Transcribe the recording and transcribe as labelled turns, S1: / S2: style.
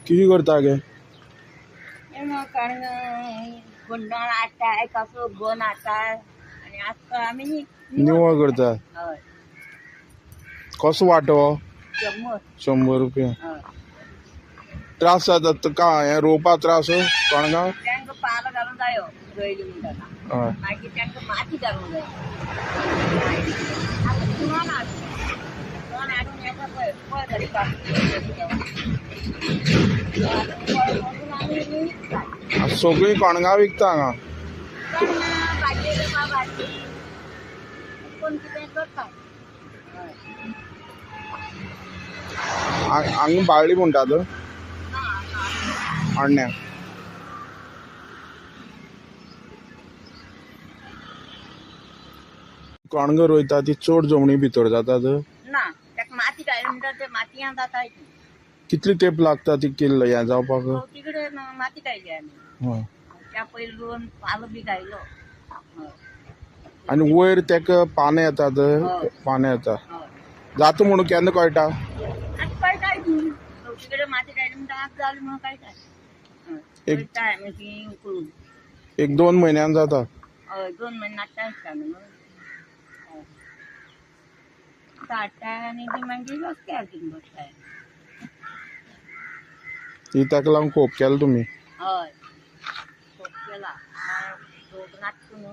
S1: किती करता गे
S2: गुंडाळ हाडटाय कसो गोन हाडटाय आनी आजकाल आमी
S1: निवळ करता
S2: हय
S1: कसो वांटो
S2: 100
S1: ₹100
S2: हय
S1: त्रास जाता तुका हें रोवपाक त्रास कणगां
S2: तांकां पालो घालूंक जायो रोयली म्हणटना
S1: हय
S2: मागीर तांकां माती घालूंक जाय आतां सुरण हाडून येता पळय पळय तरी
S1: सगळीं कणगां विकता हांगा
S2: भाजयेक भाजी कोण कितें करता
S1: हांगा बाळ्ळी म्हणटात हाडण्या कणगां रोयता ती चड जमनी भितर जातात
S2: ना ताका माती घायली म्हणटा ते मातयेन जाता
S1: कितली तेंप लागता ती केल्लो हें जावपाक
S2: तिकडे माती घायली आमी
S1: हय
S2: त्या पयलीं रोवन पालो बी घायलो
S1: आनी वयर तेका पाने येतात पाने येता जाता म्हणून केन्ना कळटा
S2: आतां कळटाय ती तिकडे माती घायली म्हणटा आज जाली म्हणून कळटाय कळटाय मागीर उकळून
S1: 1-2 म्हयन्यान जाता
S2: हय 2 म्हयने नाट्टा आसता न्हू काडटाय आनी ती मागीर रस्त्यार घेवन बसताय
S1: ती ताका लागून खूब केला तुमी
S2: हय खूब केला रोग नाट्टा न्हू